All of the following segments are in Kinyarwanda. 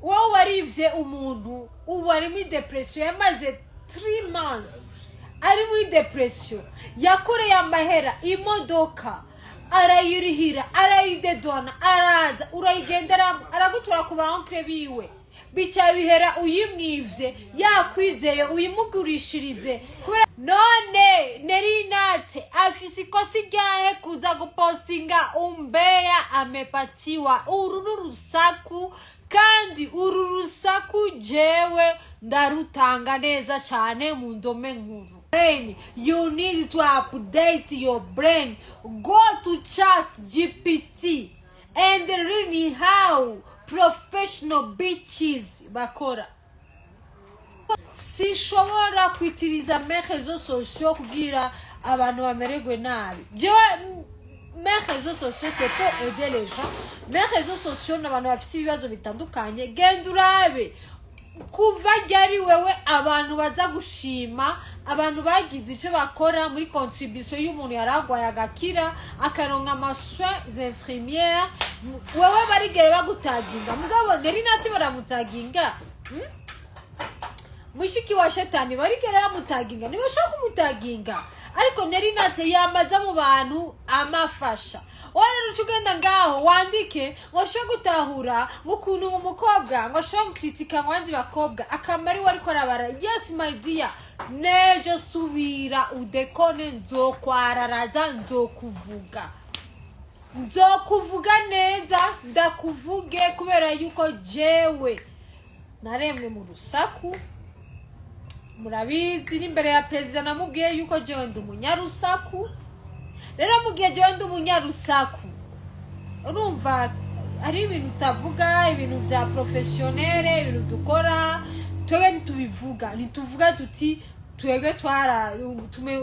wowe warivye umuntu ubu ari muri depression yamaze 3 months ari muri depression yakoreye amahera imodoka arayirihira arayidedona araza urayigendera aragutura ku bankre biwe bica bihera uyimwivye yakwizeye uyimugurishirize none NELLYNAT afise ikosi ryahe kuza gupostinga umbeya amepatiwa uru n'urusaku kandi uru rusaku jewe ndarutanga neza cyane mu ndome nkuru. You need to update your brain. Go to chat GPT and learn how professional bitches bakora. Sinshobora kwitiriza mes réseaux sociaux kugira abantu bamererwe nabi. Mes réseaux sociaux c'est pour aider les gens. Mes réseaux sociaux n'abantu bafite ibibazo bitandukanye genda urabe kuva ryari wewe abantu baza gushima abantu bagize icyo bakora muri contribution y'umuntu yaragwaye agakira akaronka amassoins infirmières wewe barigere bagutaginga mugabo NELLYNAT baramutaginga mushiki wa shetani barigere bamutaginga nibashaka kumutaginga ariko NELLYNAT yamaza mu bantu amafasha wari rucugenda ngaho wandike ngosho gutahura ngukuntu umukobwa ngosho kritika abandi bakobwa akamari wari ko arabara. Yes my dear, nejo subira udekone nzokwararaza nzokuvuga neza ndakuvuge kubera yuko jewe naremwe mu rusaku. Murabizi n'imbere ya president namubwiye yuko jewe ndi umunyarusaku. Rero mugiye jewe ndi umunyarusaku urumva ari ibintu utavuga ibintu vya professionnel ibintu dukora twege nituvuga tuti twege twara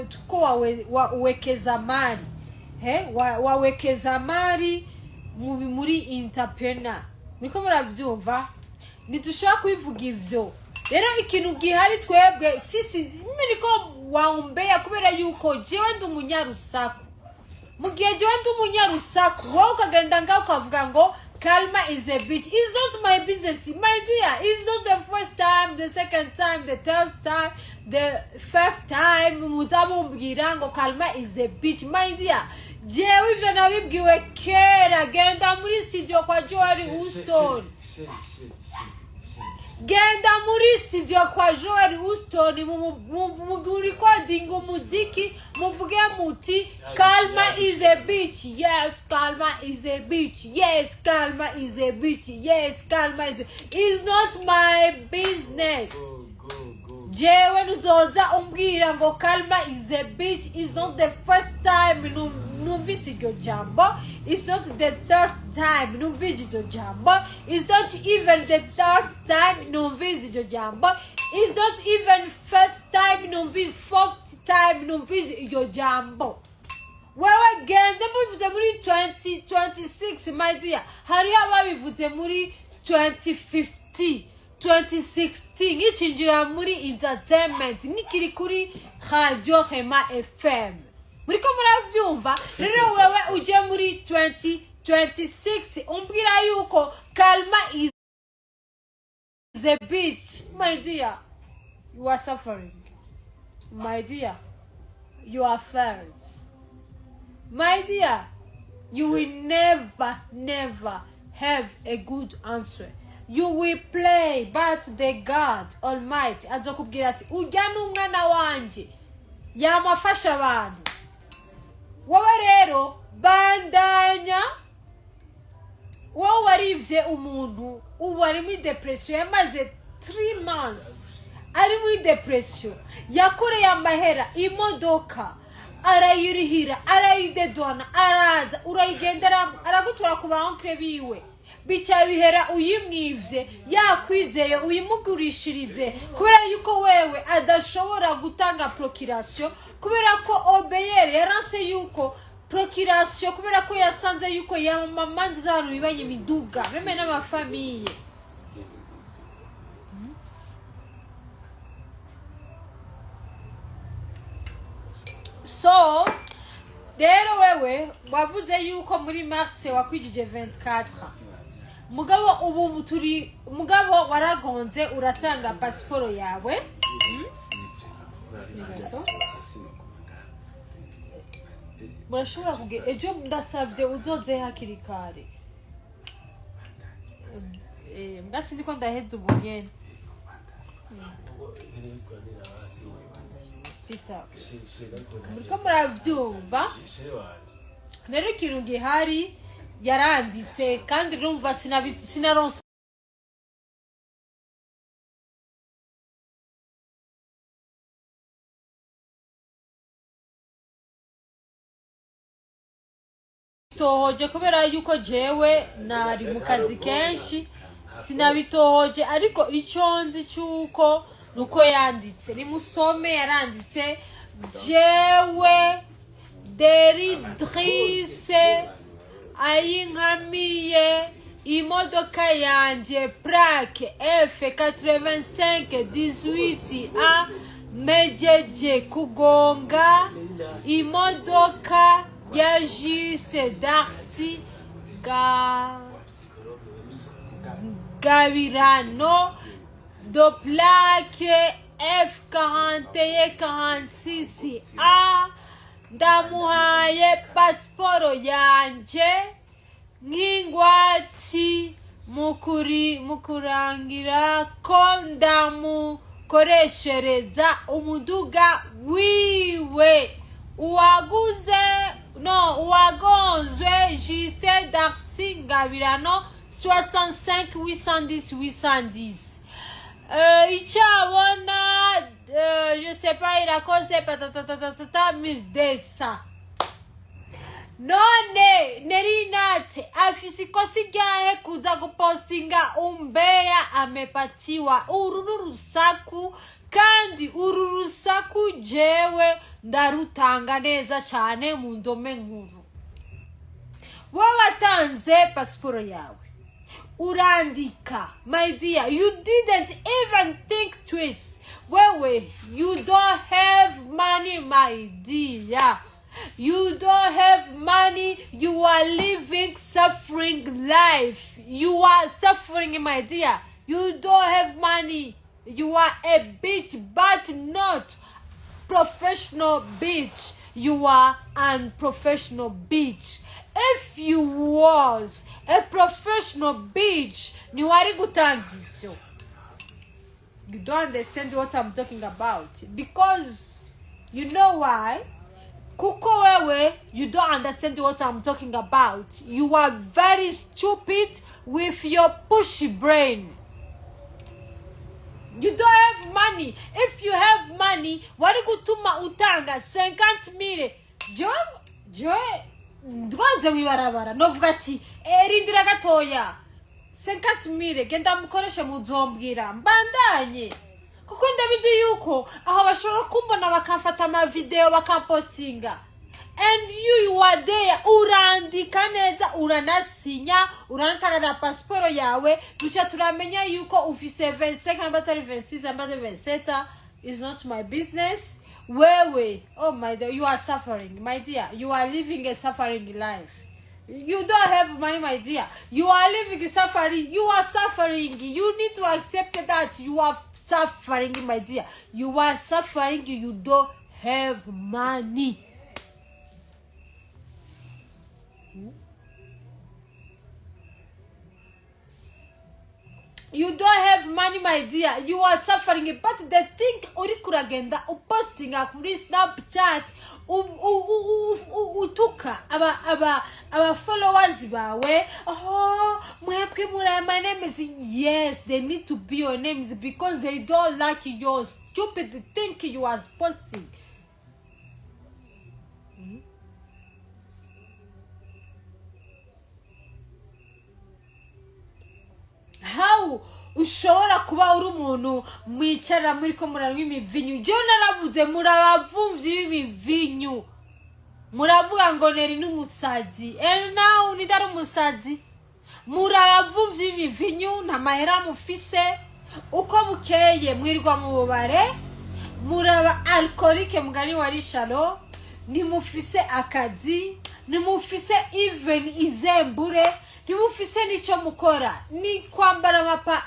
tuko wawekeza mali wawekeza mali muri entrepreneur niko muravyumva nitushaka kwivuga ivyo. Rero ikintu gihari twebwe sisi niko waumbeya kubera yuko jewe ndi umunyarusaku. Mugiye jewe ndi umunyarusaku wowe ukagenda ngaho ukavuga ngo Kalma is a bitch. It's not my business, my dear. It's not the first time, the second time, the third time, the fifth time muzamumbwira ngo Kalma is a bitch, my dear. Jewe ivyo nabibwiwe kera genda muri studio kwa Joel Houston. Genda muri studio kwa Joel Houston mu recording umuziki muvuge muti Kalma is a bitch. Yes, Kalma is a bitch. Yes, Kalma is a bitch. Yes, Kalma is a... It's not my business. Jewe nuzoza umbwira ngo Kalma is a bitch. It's not the first time numvise iryo jambo. It's not the third time numvise iryo jambo. It's not even the third time numvise iryo jambo. It's not even fifth time numvise, fourth time numvise iryo jambo. Wewe gende mubivuze muri 2026 my dear. Hari ababivuze muri 2015 2016 ichinjira muri entertainment nikiri kuri Radio Rema FM. Muriko muravyumva rero wewe uje muri 2026 umbwira yuko Kalma is a bitch. My dear, you are suffering. My dear, you are failed. My dear, you will never have a good answer. You will play, but the God Almighty azokubwira ati ujya n'umwana wanje yamafasha abantu. Wowe rero bandanya wowe warivye umuntu ubu ari muri depression yamaze 3 months ari muri depression yakoreye amahera imodoka arayirihira arayidedona araza urayigendera aragutura ku bankre biwe bica bihera uyimwivye yakwizeye uyimugurishirize kubera yuko wewe adashobora gutanga procuration kubera ko OBR yaranse yuko procuration kubera ko yasanze yuko yamamanzi z'abantu bibanye imiduga meme n'amafamiye. So rero wewe wavuze yuko muri mars wakwijije 24 mugabo ubu turi mugabo waragonze uratanga pasiporo yawe murashobora kugira ejo ndasavye uzoze hakiri kare mbasi ndiko ndaheza ubunyene Peter muriko muravyumva rero ikintu gihari yaranditse kandi rumva sinaronse tohoje kubera yuko jewe nari mu kazi kenshi sinabitohoje ariko icyo nzi cyuko nuko yanditse nimusome yaranditse jewe DELLY DRICE ayinkamiye imodoka yanje plaque F8518A mejeje kugonga imodoka ya Juste Darcy Gabirano de plaque F4146A ndamuhaye pasiporo yanje nk'ingwati mukurangira ko ndamukoreshereza umuduga wiwe uwagonzwe Juste Darcy Gabirano 65 810 icabona je sais pas yakoze patatata 1200 none NELLYNAT afisi kosi ryahe kuza gupostinga umbeya amepatiwa uru n'urusaku kandi uru rusaku jewe ndarutanga neza cyane mu ndome nkuru watanze pasiporo yawe urandika my dear you didn't even think twice wewe you don't have money my dear you don't have money you are living suffering life you are suffering my dear you don't have money you are a bitch but not professional bitch you are unprofessional bitch if you was a professional bitch ni wari gutangityo you don't understand what I'm talking about because you know why kuko wewe you don't understand what I'm talking about you are very stupid with your pushy brain you don't have money if you have money wari gutuma utanga 50,000 joy ndwanze wibarabara novuga ati erindira gatoya 50,000 genda mukoresha muzombwira mbandanye kuko ndabizi yuko aho bashobora kumbona bakamfata ama video bakampostinga and you are there urandika neza uranasinya uranatanga na pasiporo yawe duca turamenya yuko ufise 25 ambatari 26 ambatari 27 is not my business wewe oh my dear you are suffering my dear you are living a suffering life you don't have money my dear you are living suffering you are suffering you need to accept that you are suffering my dear you are suffering you don't have money you don't have money my dear you are suffering but the thing uri kuragenda posting kuri Snapchat utuka aba followers bawe oh mwebwe muri my name is yes they need to be your names because they don't like your stupid thing you are posting how ushobora kuba uri umuntu mwicara muri ko muranywa imivinyu je naravuze murabavumvyi b'imivinyu muravuga ngo neri n'umusazi now nidari umusazi murabavumvyi b'imivinyu nta mahera mufise uko bukeye mwirwa mu bubare muraba alcoolique mugani wa rishalo nimufise akazi nimufise even izembure nimufise nico mukora ni kwambara amapa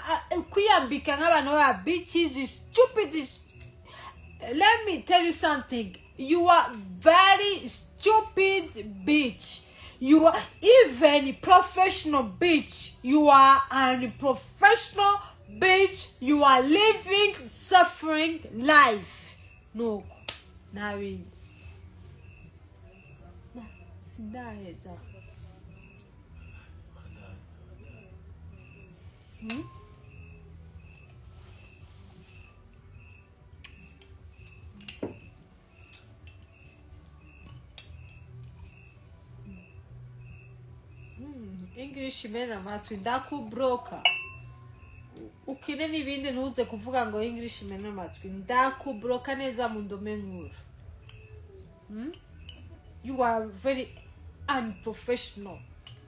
kwiyambika nk'abantu ba bitches stupid. Let me tell you something. You are very stupid bitch. You are even professional bitch. You are unprofessional bitch. You are living suffering life. No. Nawi. Sindaheza. English mena matwi ndakubroka. Ukine n'ibindi ntuze kuvuga ngo English mena matwi ndakubroka neza mu ndome nkuru. You are very unprofessional.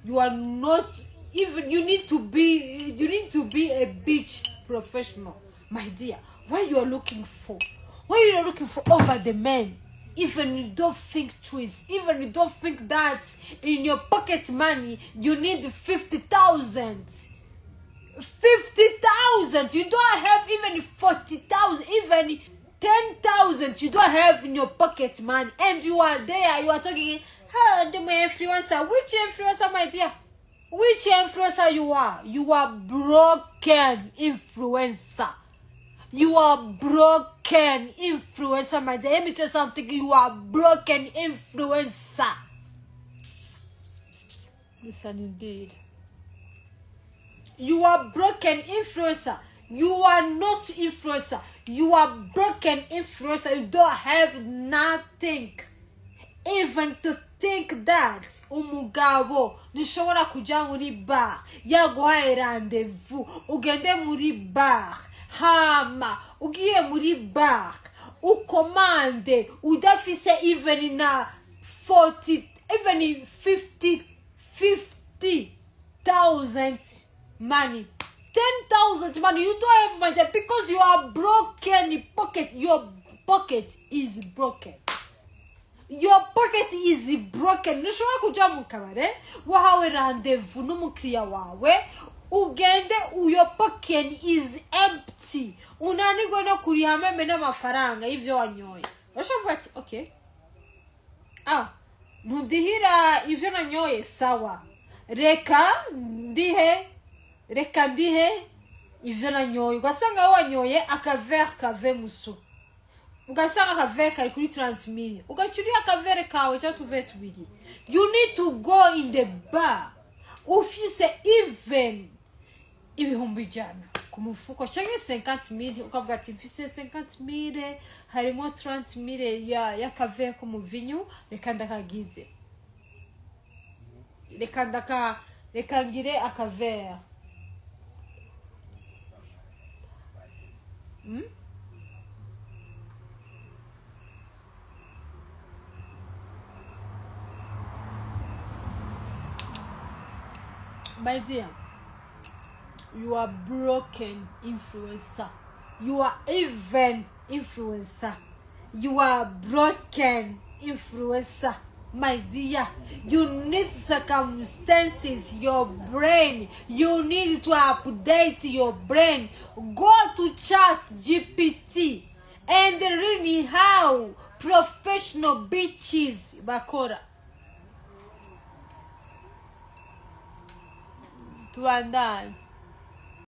You are not even. You need to be a bitch professional, my dear. What you are looking for? What you are looking for over the men? Even you don't think twice. Even you don't think that in your pocket money you need 50,000. 50,000. You don't have even 40,000. Even 10,000 you don't have in your pocket money, and you are there. You are talking. The influencer. Which influencer, my dear? Which influencer you are? You are broken influencer. You are broken influencer, my dear. Let me tell you something. You are broken influencer. Listen, indeed. You are broken influencer. You are not influencer. You are broken influencer. You don't have nothing. Even to think that umugabo dushobora kuja muri bar yaguhaye rendezvous ugende muri bar hama ugiye muri bar ukomande udafise even na 40 even 50,000 money, 10,000 money. You don't have money because you are broken pocket. Your pocket is broken. Your pocket is broken. Nushobora kuja mu kabare wahawe rendezvous n'umukiriya wawe ugende your pocket is empty. Unanigwa no kuriha meme n'amafaranga y'ivyo wanyoye. Urashobora ati okay. Ntudihira ivyo nanyoye sawa. Reka ndihe ivyo nanyoye. Ugasanga wanyoye akaverre kave musu. Ugasanga akavere kari kuri 30,000. Ugacuriye akavere kawe cyangwa tuve tubiri. You need to go in the bar. Ufise even ibihumbi ijana ku mufuko cyangwa 50,000 ukavuga ati mfise 50,000 harimo 30,000 ya kavere ko mu vinyu reka ndakagize. Reka ngire akavere. My dear, you are broken influencer. You are even influencer. You are broken influencer. My dear, you need circumstances, your brain. You need to update your brain. Go to Chat GPT and read how professional bitches bakora. Tuandane.